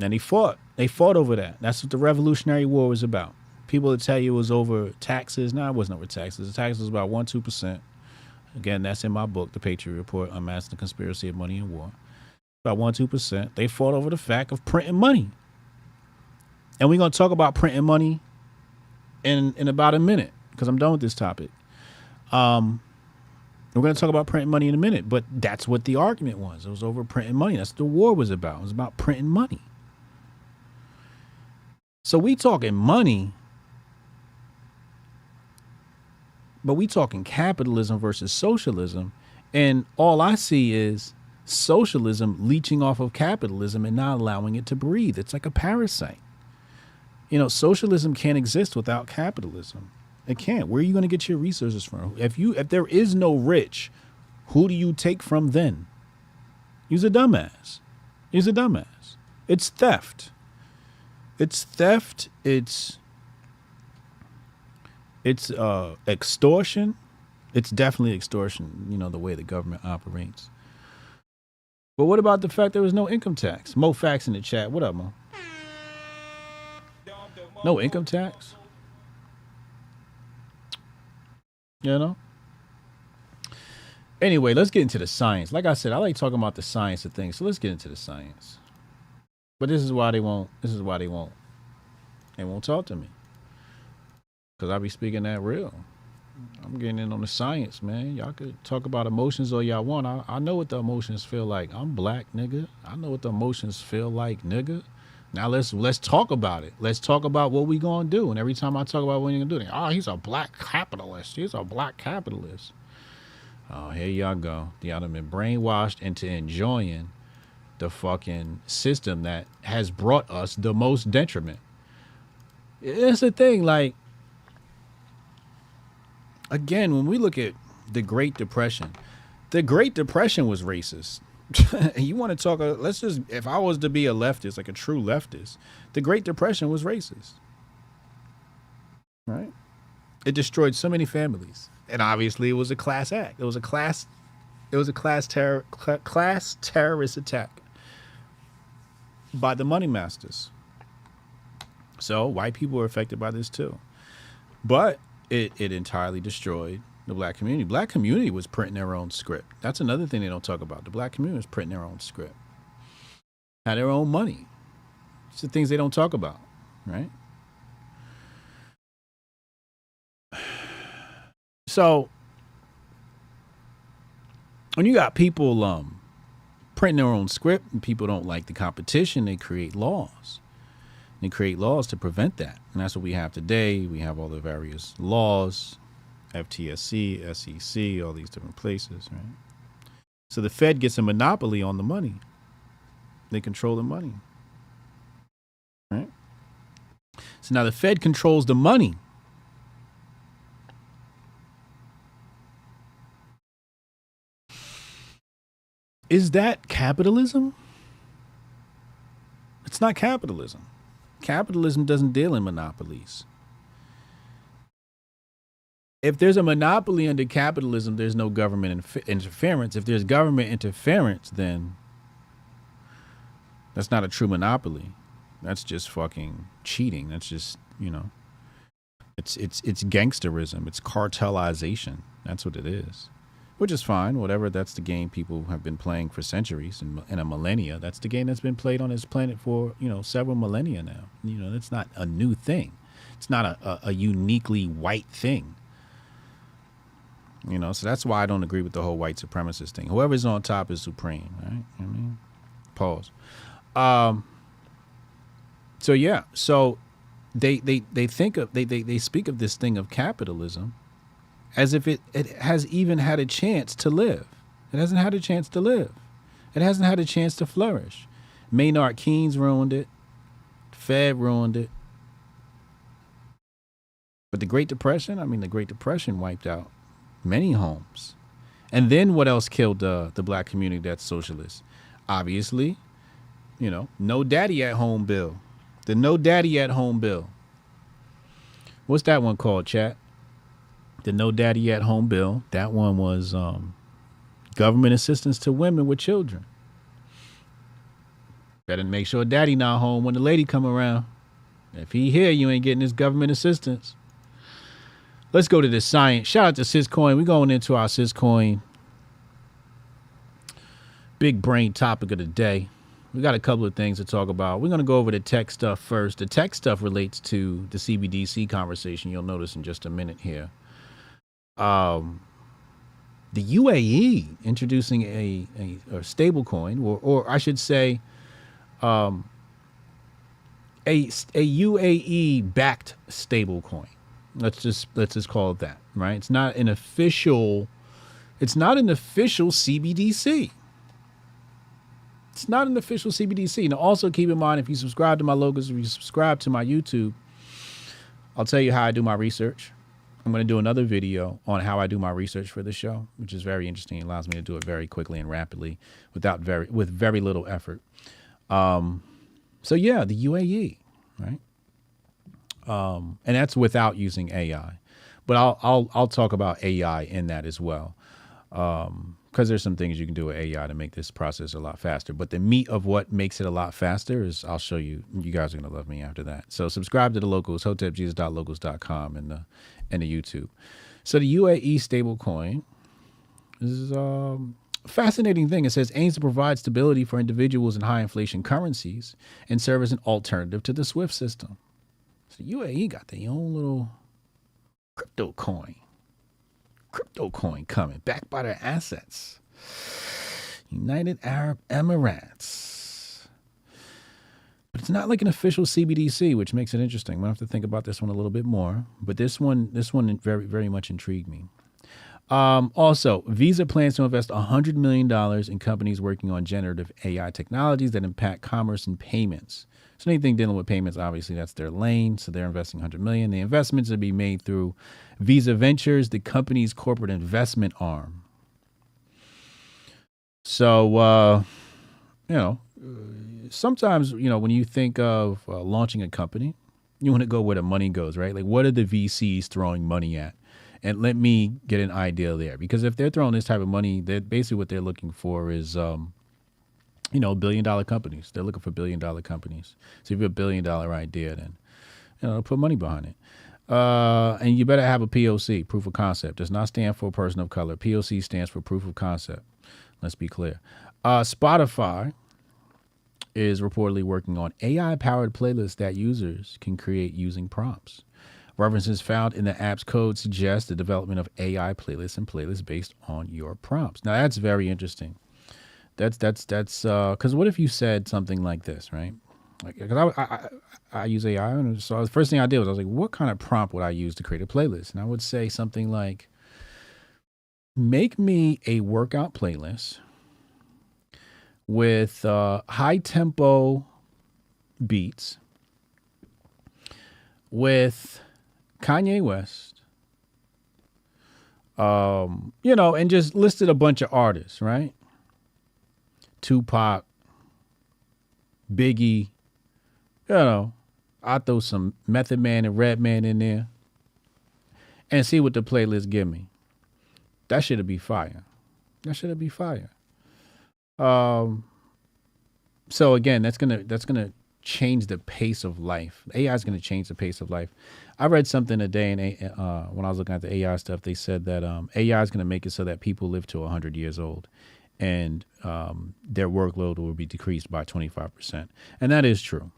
And he fought. They fought over that. That's what the Revolutionary War was about. People that tell you it was over taxes. No, it wasn't over taxes. The taxes was about 1-2%. Again, that's in my book, The Patriot Report, Unmasking the Conspiracy of Money and War. About 1-2%. They fought over the fact of printing money. And we're going to talk about printing money in about a minute because I'm done with this topic. We're going to talk about printing money in a minute, but that's what the argument was. It was over printing money. That's what the war was about. It was about printing money. So we talking money, but we talking capitalism versus socialism. And all I see is socialism leeching off of capitalism and not allowing it to breathe. It's like a parasite. You know, socialism can't exist without capitalism. It can't. Where are you going to get your resources from? If there is no rich, who do you take from then? He's a dumbass. He's a dumbass. It's theft. It's theft. It's extortion. It's definitely extortion, you know, the way the government operates. But what about the fact there was no income tax? Mo Facts in the chat. What up, Mo? No income tax? You know? Anyway, let's get into the science. Like I said, I like talking about the science of things. So let's get into the science. But this is why they won't. This is why they won't. They won't talk to me. Because I be speaking that real. I'm getting in on the science, man. Y'all could talk about emotions all y'all want. I know what the emotions feel like. I'm black, nigga. I know what the emotions feel like, nigga. Now let's talk about it. Let's talk about what we gonna do. And every time I talk about what you're gonna do, oh, he's a black capitalist. He's a black capitalist. Oh, here y'all go. Y'all done been brainwashed into enjoying the fucking system that has brought us the most detriment. It's the thing, like, again, when we look at the Great Depression was racist. You want to talk, let's just, if I was to be a leftist, like a true leftist, the Great Depression was racist. Right? It destroyed so many families. And obviously it was a class act. It was a class terrorist attack by the money masters. So white people were affected by this too. But it entirely destroyed the black community. Black community was printing their own script. That's another thing they don't talk about. The black community was printing their own script. Had their own money. It's the things they don't talk about, right? So when you got people printing their own script and people don't like the competition, they create laws. They create laws to prevent that. And that's what we have today. We have all the various laws, FTSC, SEC, all these different places, right? So the Fed gets a monopoly on the money. They control the money, right? So now the Fed controls the money. Is that capitalism? It's not capitalism. Capitalism doesn't deal in monopolies. If there's a monopoly under capitalism, there's no government interference. If there's government interference, then that's not a true monopoly. That's just fucking cheating. That's just, you know, it's gangsterism. It's cartelization. That's what it is. Which is fine, whatever. That's the game people have been playing for centuries and a millennia. That's the game that's been played on this planet for, you know, several millennia now. You know, that's not a new thing. It's not a uniquely white thing. You know, so that's why I don't agree with the whole white supremacist thing. Whoever's on top is supreme, right? I mean, pause. So yeah, so they think of they speak of this thing of capitalism as if it has even had a chance to live. It hasn't had a chance to live. It hasn't had a chance to flourish. Maynard Keynes ruined it. The Fed ruined it. But the Great Depression, the Great Depression wiped out many homes. And then what else killed the black community that's socialist? Obviously, you know, no daddy at home bill. The no daddy at home bill. What's that one called, chat? The no daddy at home bill. That one was government assistance to women with children. Better make sure daddy not home when the lady come around. If he here, you ain't getting this government assistance. Let's go to the science. Shout out to Syscoin. We're going into our Syscoin big brain topic of the day. We got a couple of things to talk about. We're going to go over the tech stuff first. The tech stuff relates to the CBDC conversation. You'll notice in just a minute here. The UAE introducing a stable coin, or I should say, a UAE backed stable coin. Let's just call it that, right? It's not an official CBDC. It's not an official CBDC. Now, also keep in mind, if you subscribe to my logos, if you subscribe to my YouTube, I'll tell you how I do my research. I'm going to do another video on how I do my research for this show, which is very interesting. It allows me to do it very quickly and rapidly with very little effort. So yeah, the UAE, right? And that's without using AI, but I'll talk about AI in that as well. Because there's some things you can do with AI to make this process a lot faster. But the meat of what makes it a lot faster is I'll show you. You guys are going to love me after that. So subscribe to the locals, hotepjesus.locals.com and the YouTube. So the UAE stablecoin This is a fascinating thing. It says aims to provide stability for individuals in high inflation currencies and serve as an alternative to the SWIFT system. So UAE got their own little crypto coin coming, backed by their assets. United Arab Emirates. But it's not like an official CBDC, which makes it interesting. We'll have to think about this one a little bit more. But this one very, very much intrigued me. Also, Visa plans to invest $100 million in companies working on generative AI technologies that impact commerce and payments. So anything dealing with payments, obviously, that's their lane. So they're investing $100 million. The investments will be made through Visa Ventures, the company's corporate investment arm. So, sometimes, when you think of launching a company, you want to go where the money goes, right? Like, what are the VCs throwing money at? And let me get an idea there. Because if they're throwing this type of money, basically what they're looking for is, $1 billion companies. They're looking for $1 billion companies. So if you have a $1 billion idea, then, put money behind it. And you better have a POC, proof of concept. Does not stand for a person of color. POC stands for proof of concept. Let's be clear. Spotify is reportedly working on AI-powered playlists that users can create using prompts. References found in the app's code suggest the development of AI playlists and playlists based on your prompts. Now, that's very interesting. That's because what if you said something like this, right? Like, because I use AI, and so the first thing I did was I was like, what kind of prompt would I use to create a playlist? And I would say something like, make me a workout playlist with high tempo beats with Kanye West, and just listed a bunch of artists, right? Tupac, Biggie, I throw some Method Man and Redman in there and see what the playlist give me. That should be fire. So again, that's gonna change the pace of life. AI is gonna change the pace of life. I read something today, and when I was looking at the AI stuff, they said that AI is gonna make it so that people live to 100 years old, and their workload will be decreased by 25%, and that is true.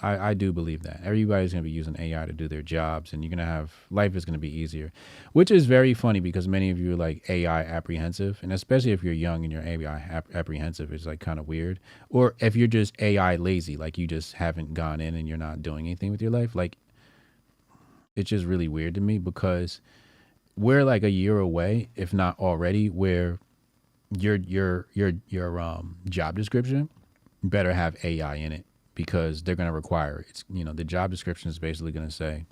I do believe that everybody's going to be using AI to do their jobs, and life is going to be easier, which is very funny because many of you are like AI apprehensive, and especially if you're young and you're AI apprehensive, it's like kind of weird. Or if you're just AI lazy, like you just haven't gone in and you're not doing anything with your life, like it's just really weird to me because we're like a year away, if not already, where your job description better have AI in it. Because they're going to require it. It's, the job description is basically going to say,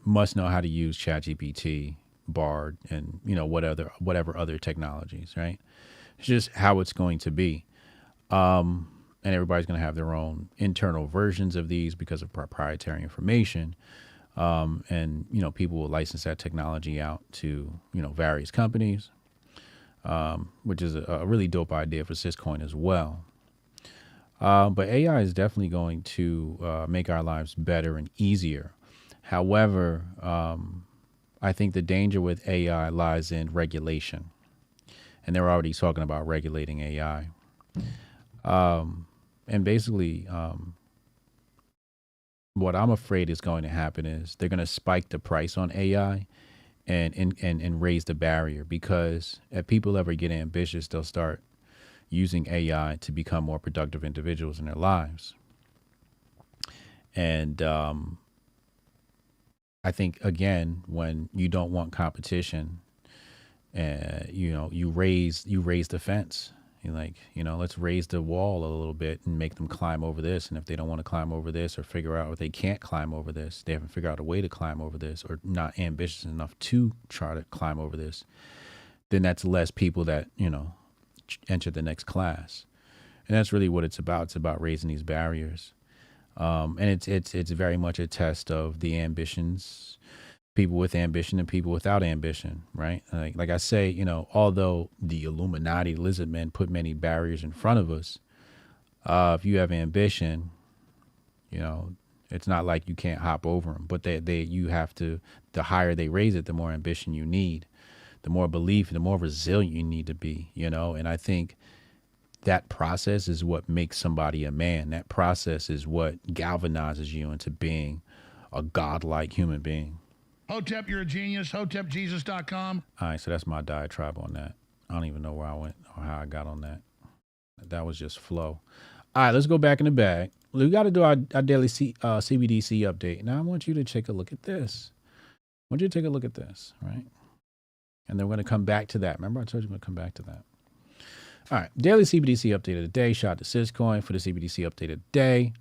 must know how to use ChatGPT, Bard, and whatever other technologies, right? It's just how it's going to be, and everybody's going to have their own internal versions of these because of proprietary information, and people will license that technology out to various companies. Which is a really dope idea for Syscoin as well. But AI is definitely going to make our lives better and easier. However, I think the danger with AI lies in regulation. And they're already talking about regulating AI. And basically, what I'm afraid is going to happen is they're going to spike the price on AI and raise the barrier, because if people ever get ambitious, they'll start using AI to become more productive individuals in their lives. And I think, again, when you don't want competition, you raise the fence. You're like, let's raise the wall a little bit and make them climb over this. And if they don't want to climb over this or figure out if they can't climb over this, they haven't figured out a way to climb over this or not ambitious enough to try to climb over this, then that's less people that, enter the next class. And that's really what it's about. It's about raising these barriers. And it's very much a test of the ambitions, people with ambition and people without ambition, right? Like I say, although the Illuminati lizard men put many barriers in front of us, if you have ambition, It's not like you can't hop over them, but you have to, the higher they raise it, the more ambition you need, the more belief, the more resilient you need to be, you know? And I think that process is what makes somebody a man. That process is what galvanizes you into being a godlike human being. Hotep, you're a genius. HotepJesus.com. All right, so that's my diatribe on that. I don't even know where I went or how I got on that. That was just flow. All right, let's go back in the bag. We got to do our daily CBDC update. Now I want you to take a look at this. I want you to take a look at this, right? And then we're going to come back to that. Remember, I told you we're going to come back to that. All right, daily CBDC update of the day. Shout out to Syscoin for the CBDC update of the day.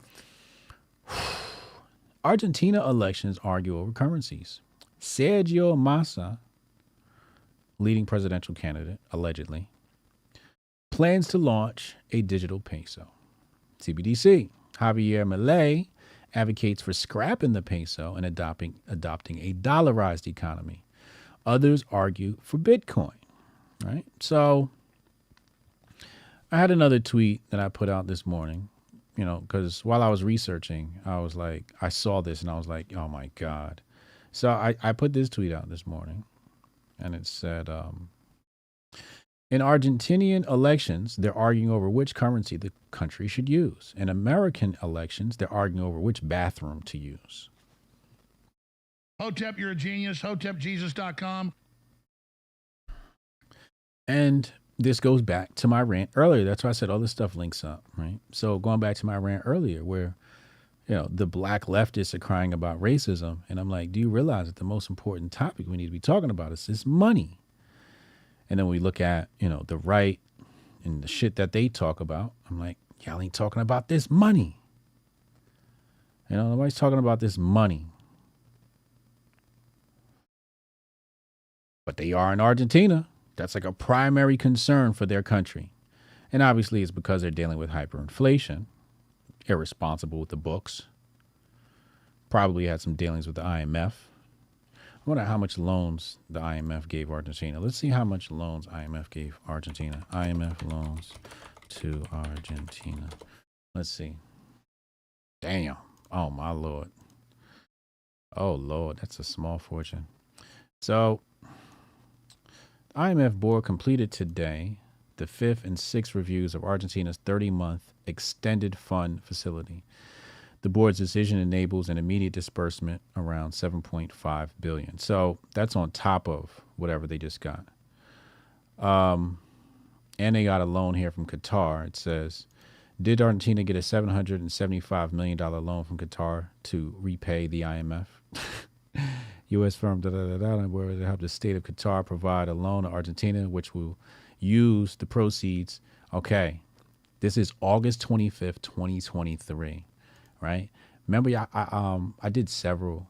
Argentina elections argue over currencies. Sergio Massa, leading presidential candidate, allegedly, plans to launch a digital peso. CBDC. Javier Milei advocates for scrapping the peso and adopting a dollarized economy. Others argue for Bitcoin, right? So I had another tweet that I put out this morning, you know, because while I was researching, I was like, I saw this and I was like, oh my God. So I put this tweet out this morning and it said, in Argentinian elections, they're arguing over which currency the country should use. In American elections, they're arguing over which bathroom to use. Hotep, you're a genius. HotepJesus.com. And this goes back to my rant earlier. That's why I said all this stuff links up, right? So going back to my rant earlier where, you know, the black leftists are crying about racism. And I'm like, do you realize that the most important topic we need to be talking about is this money? And then we look at, you know, the right and the shit that they talk about. I'm like, y'all ain't talking about this money. You know, nobody's talking about this money. But they are in Argentina. That's like a primary concern for their country. And obviously it's because they're dealing with hyperinflation, irresponsible with the books. Probably had some dealings with the IMF. I wonder how much loans the IMF gave Argentina. Let's see how much loans IMF gave Argentina. IMF loans to Argentina. Let's see. Damn. Oh, my Lord. Oh, Lord. That's a small fortune. So, IMF board completed today the 5th and 6th reviews of Argentina's 30-month extended fund facility. The board's decision enables an immediate disbursement around $7.5 billion. So that's on top of whatever they just got. And they got a loan here from Qatar. It says, did Argentina get a $775 million loan from Qatar to repay the IMF? U.S. firm, where they have the state of Qatar provide a loan to Argentina, which will use the proceeds. Okay, this is August 25th, 2023. Right. Remember, I did several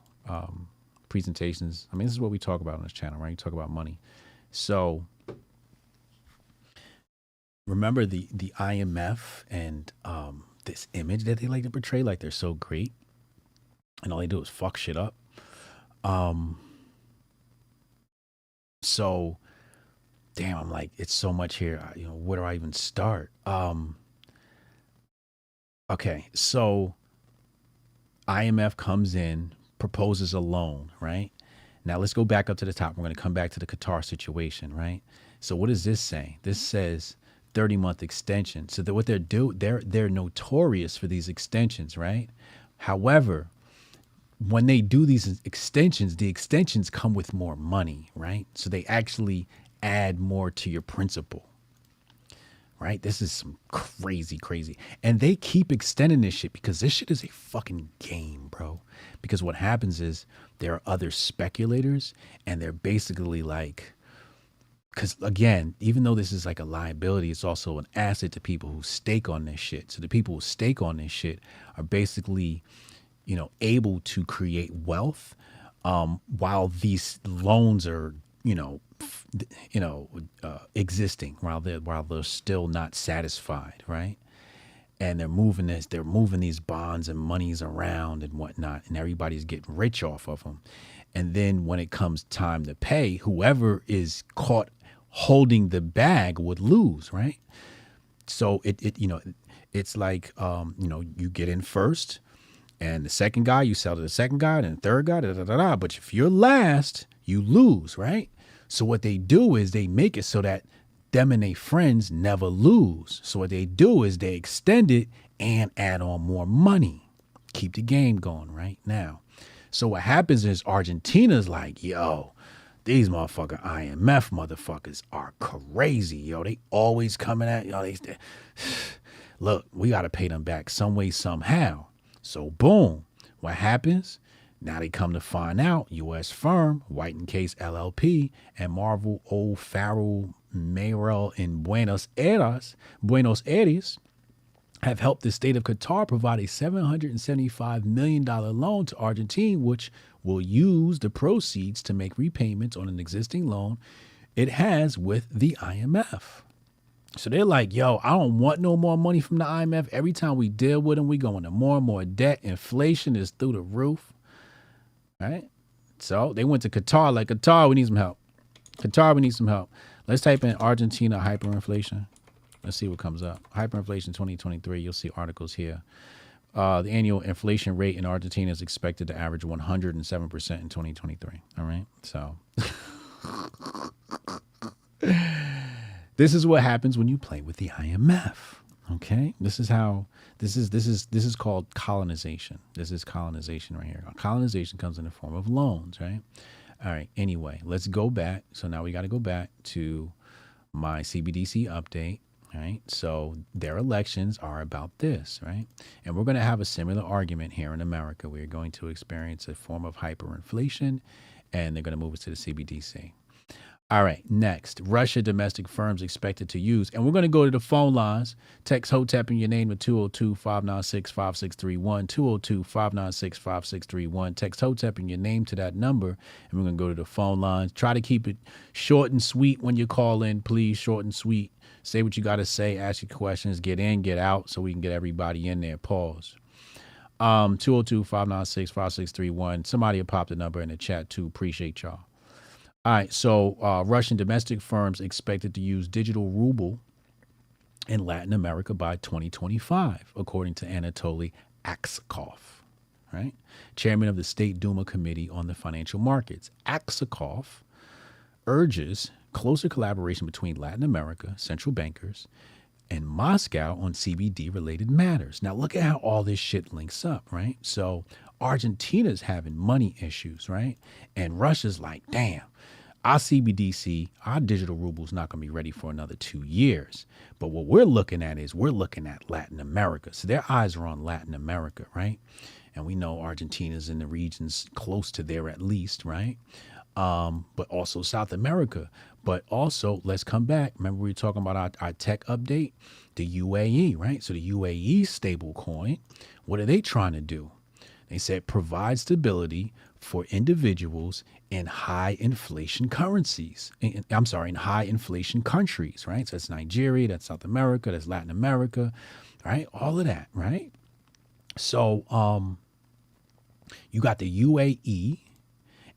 presentations. I mean, this is what we talk about on this channel, right? You talk about money. So remember the IMF and this image that they like to portray, like they're so great and all they do is fuck shit up. So damn, I'm like, it's so much here. You know, where do I even start? Okay, so IMF comes in, proposes a loan, right? Now let's go back up to the top. We're going to come back to the Qatar situation, right? So what does this say? This says 30-month extension. So that what they're notorious for these extensions, right? However, when they do these extensions, the extensions come with more money, right? So they actually add more to your principal. Right? This is some crazy. And they keep extending this shit because this shit is a fucking game, bro. Because what happens is there are other speculators and they're basically like, because again, even though this is like a liability, it's also an asset to people who stake on this shit. So the people who stake on this shit are basically, you know, able to create wealth while these loans are, existing while they're still not satisfied, right? And they're moving these bonds and monies around and whatnot, and everybody's getting rich off of them. And then when it comes time to pay, whoever is caught holding the bag would lose, right? So it's like you get in first, And the second guy, you sell to the second guy, and the third guy, da, da, da, da. But if you're last, you lose, right? So what they do is they make it so that them and their friends never lose. So what they do is they extend it and add on more money. Keep the game going right now. So what happens is Argentina's like, yo, these motherfucking IMF motherfuckers are crazy, yo. They always coming at, yo, look, we got to pay them back some way, somehow. So boom, what happens? Now they come to find out U.S. firm, White & Case LLP, and Marvel O'Farrell Mayerl in Buenos Aires have helped the state of Qatar provide a $775 million loan to Argentina, which will use the proceeds to make repayments on an existing loan it has with the IMF. So they're like, yo, I don't want no more money from the IMF. Every time we deal with them, we go into more and more debt. Inflation is through the roof. Right? So they went to Qatar, like, Qatar, we need some help. Qatar, we need some help. Let's type in Argentina hyperinflation. Let's see what comes up. Hyperinflation 2023. You'll see articles here. The annual inflation rate in Argentina is expected to average 107% in 2023. All right. So this is what happens when you play with the IMF. Okay. This is called colonization. This is colonization right here. Colonization comes in the form of loans, right? All right. Anyway, let's go back. So now we got to go back to my CBDC update. Right. So their elections are about this. Right. And we're going to have a similar argument here in America. We're going to experience a form of hyperinflation, and they're going to move us to the CBDC. All right. Next, Russia domestic firms expected to use. And we're going to go to the phone lines. Text Hotep in your name to 202-596-5631. 202-596-5631. Text Hotep in your name to that number. And we're going to go to the phone lines. Try to keep it short and sweet when you call in. Please, short and sweet. Say what you got to say. Ask your questions. Get in, get out, so we can get everybody in there. Pause. 202-596-5631. Somebody will pop the number in the chat too. Appreciate y'all. All right. So Russian domestic firms expected to use digital ruble in Latin America by 2025, according to Anatoly Aksakov, right? Chairman of the State Duma Committee on the Financial Markets. Aksakov urges closer collaboration between Latin America, central bankers, and Moscow on CBD-related matters. Now, look at how all this shit links up, right? So Argentina's having money issues, right? And Russia's like, damn, our CBDC, our digital ruble is not going to be ready for another 2 years. But what we're looking at is we're looking at Latin America. So their eyes are on Latin America, right? And we know Argentina's in the regions close to there at least, right? But also South America. But also, let's come back. Remember, we were talking about our tech update, the UAE, right? So the UAE stable coin, what are they trying to do? They said provide stability for individuals in high inflation currencies. In high inflation countries, right? So that's Nigeria, that's South America, that's Latin America, right? All of that, right? So you got the UAE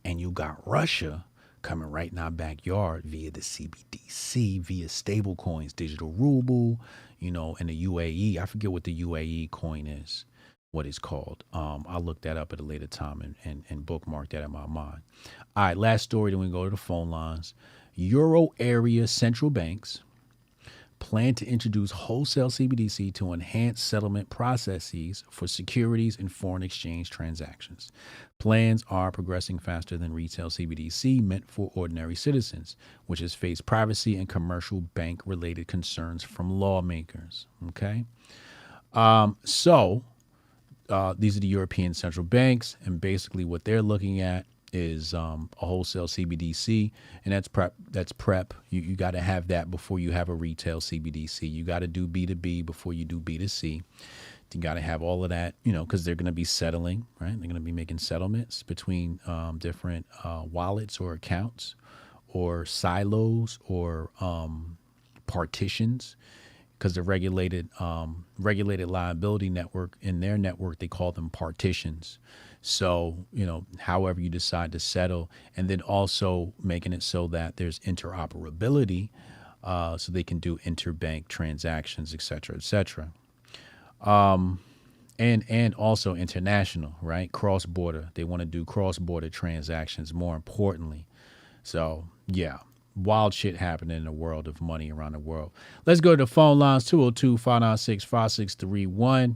and you got Russia coming right in our backyard via the CBDC, via stable coins, digital ruble, and the UAE. I forget what the UAE coin is, what it's called. I'll look that up at a later time and bookmark that in my mind. All right, last story, then we go to the phone lines. Euro area central banks plan to introduce wholesale CBDC to enhance settlement processes for securities and foreign exchange transactions. Plans are progressing faster than retail CBDC meant for ordinary citizens, which has faced privacy and commercial bank-related concerns from lawmakers. Okay, so these are the European central banks, and basically what they're looking at is a wholesale CBDC, and that's prep. You got to have that before you have a retail CBDC. You got to do B2B before you do B2C. You got to have all of that, because they're going to be settling, right? They're going to be making settlements between different wallets or accounts or silos or partitions, because the regulated liability network, in their network, they call them partitions. So, however you decide to settle, and then also making it so that there's interoperability, so they can do interbank transactions, et cetera, et cetera. And also international, right? Cross-border. They want to do cross-border transactions more importantly. So, yeah, wild shit happening in the world of money around the world. Let's go to the phone lines, 202-596-5631.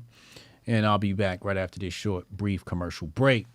And I'll be back right after this short, brief commercial break.